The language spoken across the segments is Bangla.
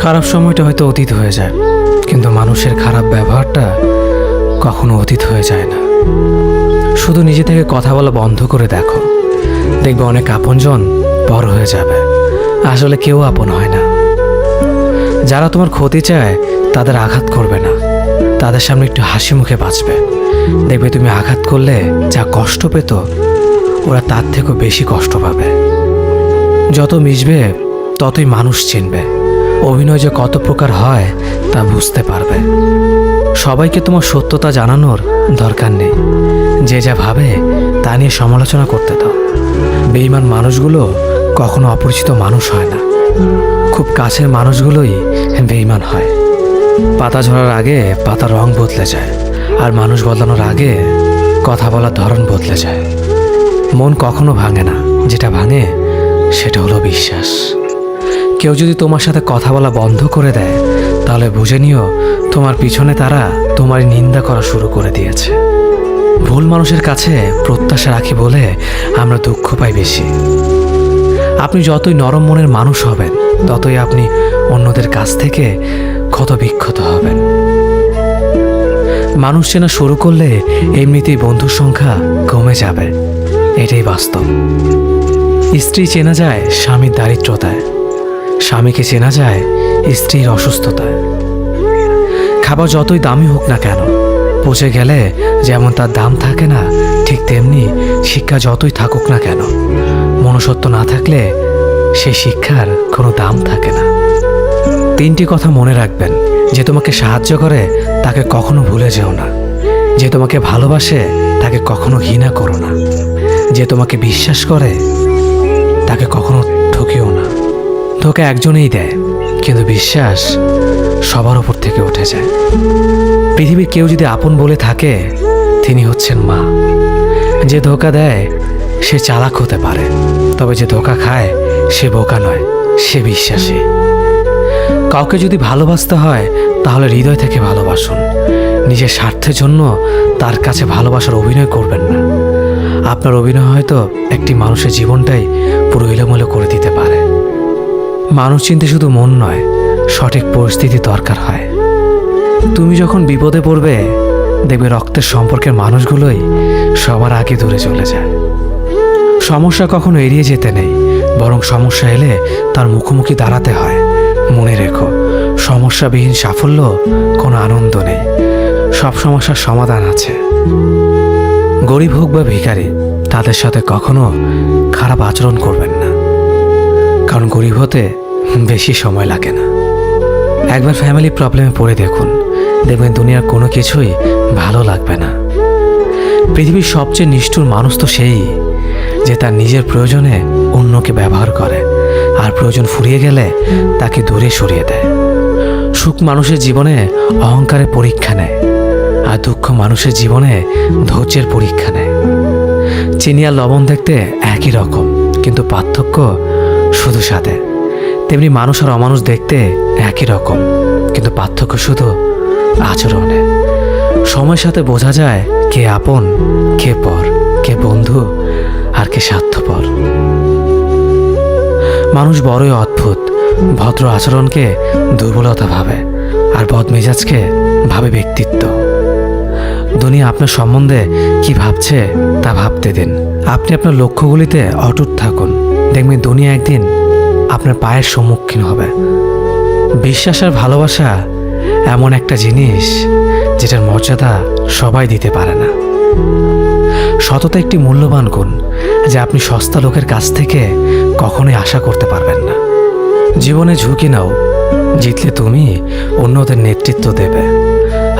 খারাপ সময়টা হয়তো অতীত হয়ে যায়, কিন্তু মানুষের খারাপ ব্যবহারটা কখনো অতীত হয়ে যায় না। শুধু নিজে থেকে কথা বলা বন্ধ করে দেখো, দেখবে অনেক আপনজন বড় হয়ে যাবে। আসলে কেউ আপন হয় না। যারা তোমার ক্ষতি চায় তাদের আঘাত করবে না, তাদের সামনে একটু হাসি মুখে বাঁচবে। দেখবে তুমি আঘাত করলে যা কষ্ট পেত, ওরা তার থেকেও বেশি কষ্ট পাবে। যত মিশবে ততই মানুষ চিনবে। অভিনয় যে কত প্রকার হয় তা বুঝতে পারবে। সবাইকে তোমার সত্যতা জানানোর দরকার নেই। যে যা ভাবে তা নিয়ে সমালোচনা করতে দাও। বেঈমান মানুষগুলো কখনো অপরিচিত মানুষ হয় না, খুব কাছের মানুষগুলোই বেঈমান হয়। পাতা ঝরার আগে পাতার রং বদলে যায়, আর মানুষ বদলানোর আগে কথা বলার ধরন বদলে যায়। মন কখনো ভাঙে না, যেটা ভাঙে সেটা হলো বিশ্বাস। কেউ যদি তোমার সাথে কথা বলা বন্ধ করে দেয়, তাহলে বুঝে নিও তোমার পিছনে তারা তোমার নিন্দা করা শুরু করে দিয়েছে। ভুল মানুষের কাছে প্রত্যাশা রাখি বলে আমরা দুঃখ পাই বেশি। আপনি যতই নরম মনের মানুষ হবেন, ততই আপনি অন্যদের কাছ থেকে ক্ষত বিক্ষত হবেন। মানুষ চেনা শুরু করলে এমনিতেই বন্ধুর সংখ্যা কমে যাবে, এটাই বাস্তব। স্ত্রী চেনা যায় স্বামীর দারিদ্রতায়, স্বামীকে চেনা যায় স্ত্রীর অসুস্থতায়। খাবার যতই দামি হোক না কেন, পচে গেলে যেমন তার দাম থাকে না, ঠিক তেমনি শিক্ষা যতই থাকুক না কেন, মনুষ্যত্ব না থাকলে সেই শিক্ষার কোনো দাম থাকে না। তিনটি কথা মনে রাখবেন: যে তোমাকে সাহায্য করে তাকে কখনো ভুলে যেও না, যে তোমাকে ভালোবাসে তাকে কখনো ঘৃণা করো না, যে তোমাকে বিশ্বাস করে তাকে কখনো ঠকিও না। ধোঁকা একজনেই দেয়, কিন্তু বিশ্বাস সবার উপর থেকে উঠে যায়। পৃথিবীর কেউ যদি আপন বলে থাকে, তিনি হচ্ছেন মা। যে ধোঁকা দেয় সে চালাক হতে পারে, তবে যে ধোঁকা খায় সে বোকা নয়, সে বিশ্বাসী। কাউকে যদি ভালোবাসতে হয় তাহলে হৃদয় থেকে ভালোবাসুন। নিজের স্বার্থের জন্য তার কাছে ভালোবাসার অভিনয় করবেন না। আপনার অভিনয় হয়তো একটি মানুষের জীবনটাই পুরো এলোমেলো করে দিতে পারে। মানুষ চিনতে শুধু মন নয়, সঠিক পরিস্থিতি দরকার হয়। তুমি যখন বিপদে পড়বে, দেখবে রক্তের সম্পর্কের মানুষগুলোই সবার আগে দূরে চলে যায়। সমস্যা কখনো এড়িয়ে যেতে নেই, বরং সমস্যা এলে তার মুখোমুখি দাঁড়াতে হয়। মনে রেখো, সমস্যাবিহীন সাফল্য কোনো আনন্দ নেই। সব সমস্যার সমাধান আছে। গরিব হোক বা ভিখারি, তাদের সাথে কখনো খারাপ আচরণ করবেন না, কারণ গরিব হতে বেশি সময় লাগে না। একবার ফ্যামিলি প্রবলেমে পড়ে দেখুন, দেখবেন দুনিয়ার কোনো কিছুই ভালো লাগবে না। পৃথিবীর সবচেয়ে নিষ্ঠুর মানুষ তো সেই, যে তার নিজের প্রয়োজনে অন্যকে ব্যবহার করে, আর প্রয়োজন ফুরিয়ে গেলে তাকে দূরে সরিয়ে দেয়। সুখ মানুষের জীবনে অহংকারের পরীক্ষা নেয়, আর দুঃখ মানুষের জীবনে ধৈর্যের পরীক্ষা নেয়। চিনি আর লবণ দেখতে একই রকম, কিন্তু পার্থক্য শুধু স্বাদে। তেমনি মানুষ আর অমানুষ দেখতে একই রকম, কিন্তু পার্থক্য শুধু আচরণে। সময়ের সাথে বোঝা যায় কে আপন, কে পর, কে বন্ধু আর কে স্বার্থপর। মানুষ বড়ই অদ্ভুত। ভদ্র আচরণকে দুর্বলতা ভাবে, আর বদমেজাজকে ভাবে ব্যক্তিত্ব। দুনিয়া আপনার সম্বন্ধে কি ভাবছে তা ভাবতে দিন। আপনি আপনার লক্ষ্যগুলিতে অটুট থাকুন, দেখবেন দুনিয়া একদিন আপনার পায়ের সম্মুখীন হবে। বিশ্বাস আর ভালোবাসা এমন একটা জিনিস যেটার মর্যাদা সবাই দিতে পারে না। সততা একটি মূল্যবান গুণ, যা আপনি সস্তা লোকের কাছ থেকে কখনোই আশা করতে পারবেন না। জীবনে ঝুঁকি নাও, জিতলে তুমি অন্যদের নেতৃত্ব দেবে,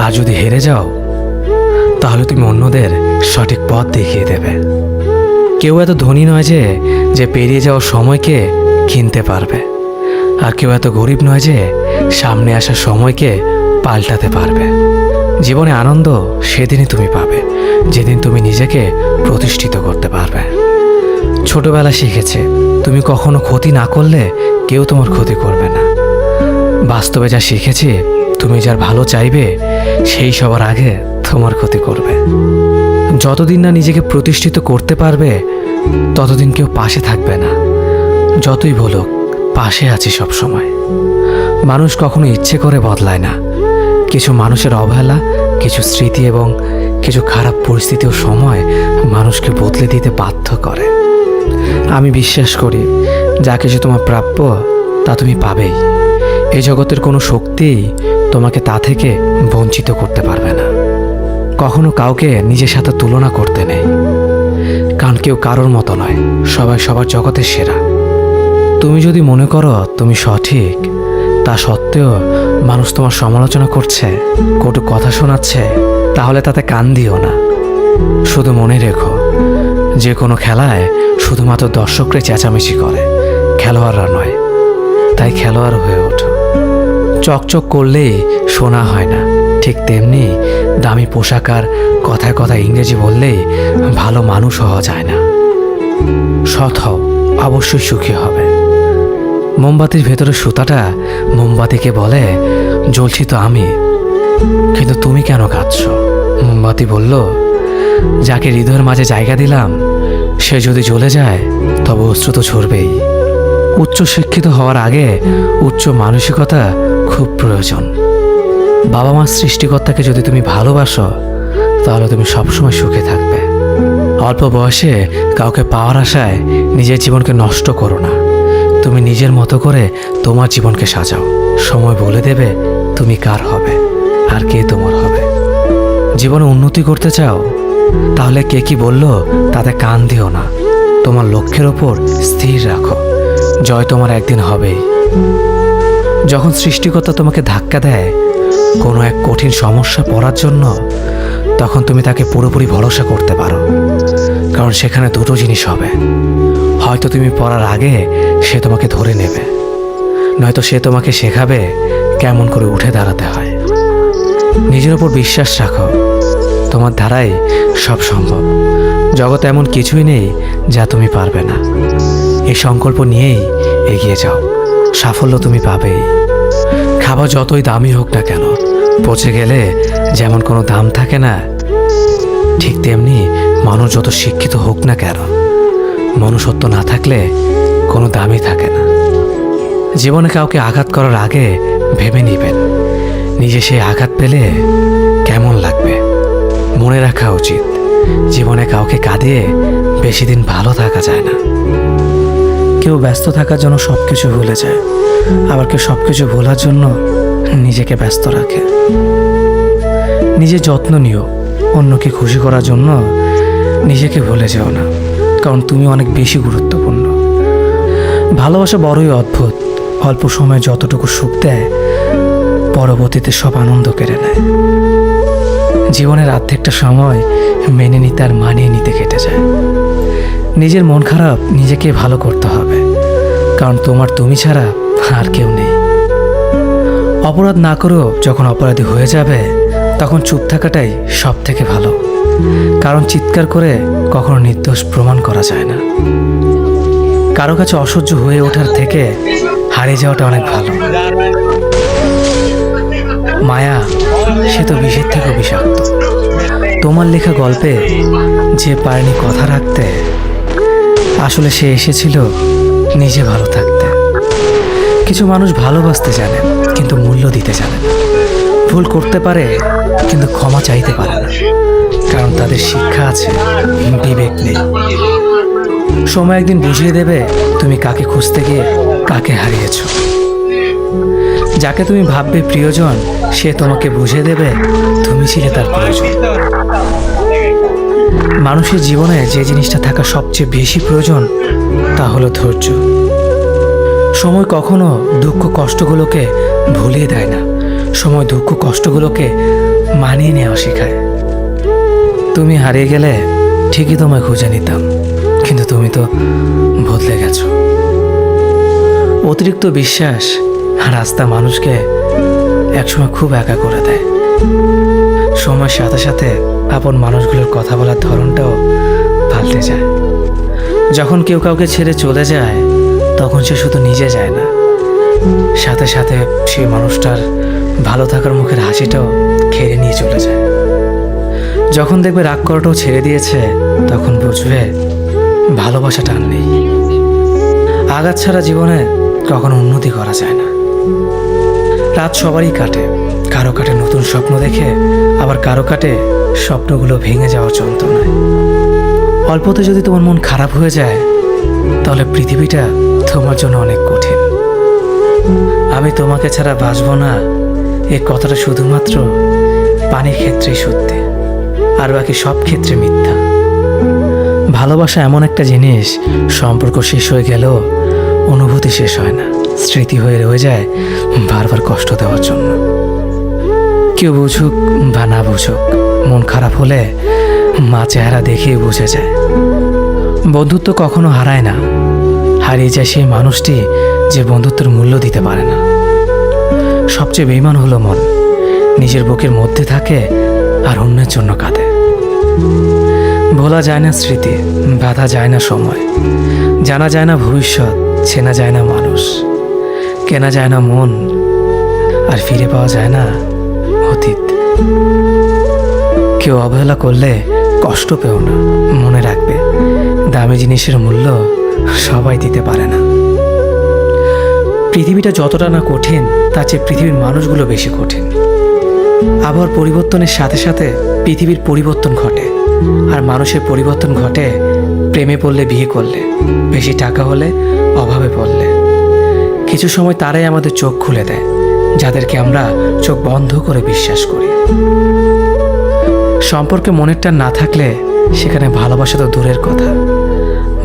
আর যদি হেরে যাও তাহলে তুমি অন্যদের সঠিক পথ দেখিয়ে দেবে। কেউ এত ধনী নয় যে পেরিয়ে যাওয়ার সময়কে কিনতে পারবে, আর কেউ এত গরিব নয় যে সামনে আসা সময়কে পাল্টাতে পারবে। জীবনে আনন্দ সেদিনই তুমি পাবে, যেদিন তুমি নিজেকে প্রতিষ্ঠিত করতে পারবে। ছোটবেলা শিখেছে, তুমি কখনো ক্ষতি না করলে কেউ তোমার ক্ষতি করবে না। বাস্তবে যা শিখেছি, তুমি যার ভালো চাইবে সেই সবার আগে তোমার ক্ষতি করবে। যতদিন না নিজেকে প্রতিষ্ঠিত করতে পারবে, ততদিন কেউ পাশে থাকবে না। যতই বলুক পাশে আছি সব সময়। মানুষ কখনো ইচ্ছে করে বদলায় না। কিছু মানুষের অবহেলা, কিছু স্মৃতি এবং কিছু খারাপ পরিস্থিতি ও সময় মানুষকে বদলে দিতে বাধ্য করে। আমি বিশ্বাস করি যা কিছু তোমার প্রাপ্য তা তুমি পাবেই। এই জগতের কোনো শক্তিই তোমাকে তা থেকে বঞ্চিত করতে পারবে না। কখনো কাউকে নিজের সাথে তুলনা করতে নেই, কারণ কেউ কারোর মতো নয়, সবাই সবার জগতের সেরা। তুমি যদি মনে করো তুমি সঠিক, তা সত্ত্বেও মানুষ তোমার সমালোচনা করছে, কটু কথা শোনাচ্ছে, তাহলে তাতে কান দিও না। শুধু মনে রেখো, যে কোনো খেলায় শুধুমাত্র দর্শকরাই চেঁচামেচি করে, খেলোয়াড়রা নয়। তাই খেলোয়াড় হয়ে ওঠো। চকচক করলেই শোনা হয় না, ঠিক তেমনি দামি পোশাক আর কথায় কথায় ইংরেজি বললেই ভালো মানুষ হওয়া যায় না। সৎ হও, অবশ্যই সুখী হবে। মোমবাতির ভেতরে সুতাটা মোমবাতিকে বলে, জ্বলছি তো আমি, কিন্তু তুমি কেন কাঁদছ? মোমবাতি বলল, যাকে হৃদয়ের মাঝে জায়গা দিলাম সে যদি জ্বলে যায় তবে অশ্রু তো ঝরবেই। উচ্চ শিক্ষিত হওয়ার আগে উচ্চ মানসিকতা খুব প্রয়োজন। বাবা মার সৃষ্টিকর্তাকে যদি তুমি ভালোবাসো তাহলে তুমি সবসময় সুখে থাকবে। অল্প বয়সে কাউকে পাওয়ার আশায় নিজের জীবনকে নষ্ট করো না। তুমি নিজের মতো করে তোমার জীবনকে সাজাও। সময় বলে দেবে তুমি কার হবে আর কে তোমার হবে। জীবনে উন্নতি করতে চাও, তাহলে কে কি বললো তাতে কান দিও না। তোমার লক্ষ্যের ওপর স্থির রাখো, জয় তোমার একদিন হবেই। যখন সৃষ্টিকর্তা তোমাকে ধাক্কা দেয় কোনো এক কঠিন সমস্যা পড়ার জন্য, তখন তুমি তাকে পুরোপুরি ভরসা করতে পারো, কারণ সেখানে দুটো জিনিস হবে। হয়তো তুমি পড়ার আগে সে তোমাকে ধরে নেবে, নয়তো সে তোমাকে শেখাবে কেমন করে উঠে দাঁড়াতে হয়। নিজের ওপর বিশ্বাস রাখো, তোমার দ্বারাই সব সম্ভব। জগতে এমন কিছুই নেই যা তুমি পারবে না। এই সংকল্প নিয়েই এগিয়ে যাও, সাফল্য তুমি পাবেই। খাবার যতই দামি হোক না কেন, পচে গেলে যেমন কোনো দাম থাকে না, ঠিক তেমনি মানুষ যত শিক্ষিত হোক না কেন, মনুষ্যত্ব না থাকলে কোনো দামই থাকে না। জীবনে কাউকে আঘাত করার আগে ভেবে নিবেন নিজে সেই আঘাত পেলে কেমন লাগবে। মনে রাখা উচিত, জীবনে কাউকে কাঁদিয়ে বেশি দিন ভালো থাকা যায় না। কেউ ব্যস্ত থাকার জন্য সব কিছু ভুলে যায়, আবার কেউ সব কিছু ভোলার জন্য নিজেকে ব্যস্ত রাখে। নিজের যত্ন নিও, অন্যকে খুশি করার জন্য নিজেকে ভুলে যেও না, কারণ তুমি অনেক বেশি গুরুত্বপূর্ণ। ভালোবাসা বড়ই অদ্ভুত, অল্প সময়ে যতটুকু সুখ দেয় পরবর্তীতে সব আনন্দ কেড়ে নেয়। জীবনের অর্ধেকটা সময় মেনে নিতে আর মানিয়ে নিতে কেটে যায়। নিজের মন খারাপ নিজেকে ভালো করতে হবে, কারণ তোমার তুমি ছাড়া আর কেউ নেই। অপরাধ না করেও যখন অপরাধী হয়ে যাবে তখন চুপ থাকাটাই সব থেকে ভালো, কারণ চিৎকার করে কখনো নির্দোষ প্রমাণ করা যায় না। কারো কাছে অসহ্য হয়ে ওঠার থেকে হারিয়ে যাওয়াটা অনেক ভালো। মায়া সে তো বিষের থেকেও বিষাক্ত। তোমার লেখা গল্পে যে পারেনি কথা রাখতে, আসলে সে এসেছিল নিজে ভালো থাকতে। কিছু মানুষ ভালোবাসতে জানে কিন্তু মূল্য দিতে জানে না। ভুল করতে পারে কিন্তু ক্ষমা চাইতে পারে না, কারণ তাদের শিক্ষা আছে, বিবেক নেই। সময় একদিন বুঝিয়ে দেবে তুমি কাকে খুঁজতে গিয়ে কাকে হারিয়েছ। যাকে তুমি ভাববে প্রিয়জন, সে তোমাকে বুঝিয়ে দেবে তুমি ছিলে তার প্রয়োজন। মানুষের জীবনে যে জিনিসটা থাকা সবচেয়ে বেশি প্রয়োজন তা হলো ধৈর্য। সময় কখনো দুঃখ কষ্টগুলোকে ভুলিয়ে দেয় না, সময় দুঃখ কষ্টগুলোকে মানিয়ে নেওয়া শেখায়। তুমি হারিয়ে গেলে ঠিকই তোমায় খুঁজে নিতাম, কিন্তু তুমি তো বদলে গেছো। অতিরিক্ত বিশ্বাস রাস্তা মানুষকে একসময় খুব একা করে দেয়। সময়ের সাথে সাথে আপন মানুষগুলোর কথা বলার ধরনটাও পাল্টে যায়। যখন কেউ কাউকে ছেড়ে চলে যায় তখন সে শুধু নিজে যায় না, সাথে সাথে সেই মানুষটার ভালো থাকার মুখের হাসিটাও কেড়ে নিয়ে চলে যায়। যখন দেখবে রাগ করাটাও ছেড়ে দিয়েছে তখন বুঝবে ভালোবাসাটা আর নেই। আঘাত ছাড়া জীবনে কখনো উন্নতি করা যায় না। রাত সবারই কাটে, কারো কাটে নতুন স্বপ্ন দেখে, আবার কারো কাটে স্বপ্নগুলো ভেঙে যাওয়ার যন্ত্রণায়। অল্পতে যদি তোমার মন খারাপ হয়ে যায়, তাহলে পৃথিবীটা তোমার জন্য অনেক কঠিন। আমি তোমাকে ছাড়া বাঁচবো না, এই কথাটা শুধুমাত্র পানির ক্ষেত্রেই সত্যি, আর বাকি সব ক্ষেত্রে মিথ্যা। ভালোবাসা এমন একটা জিনিস, সম্পর্ক শেষ হয়ে গেলেও অনুভূতি শেষ হয় না, স্মৃতি হয়ে রয়ে যায় বারবার কষ্ট দেওয়ার জন্য। কেউ বুঝুক বা না বুঝুক, মন খারাপ হলে মা চেহারা দেখেই বুঝে যায়। বন্ধুত্ব কখনো হারায় না, হারিয়ে যায় সেই মানুষটি যে বন্ধুত্বের মূল্য দিতে পারে না। সবচেয়ে বেঈমান হলো মন, নিজের বুকের মধ্যে থাকে আর অন্যের জন্য কাঁদে। ভোলা যায় না স্মৃতি, বাধা যায় না সময়, জানা যায় না ভবিষ্যৎ, চেনা যায় না মানুষ, কেনা যায় না মন, আর ফিরে পাওয়া যায় না অতীত। কেউ অবহেলা করলে কষ্ট পেও না, মনে রাখবে দামি জিনিসের মূল্য সবাই দিতে পারে না। পৃথিবীটা যতটা না কঠিন, তার চেয়ে পৃথিবীর মানুষগুলো বেশি কঠিন। আবহাওয়ার পরিবর্তনের সাথে সাথে পৃথিবীর পরিবর্তন ঘটে, আর মানুষের পরিবর্তন ঘটে প্রেমে পড়লে, বিয়ে করলে, বেশি টাকা হলে, অভাবে পড়লে। কিছু সময় তারাই আমাদের চোখ খুলে দেয়, যাদেরকে আমরা চোখ বন্ধ করে বিশ্বাস করি। সম্পর্কে মনের টান না থাকলে সেখানে ভালোবাসা তো দূরের কথা,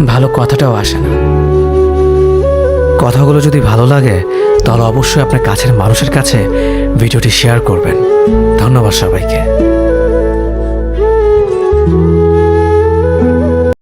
ভালো কথাটাও আসে না। কথাগুলো যদি ভালো লাগে, তাহলে অবশ্যই আপনার কাছের মানুষের কাছে ভিডিওটি শেয়ার করবেন। ধন্যবাদ সবাইকে।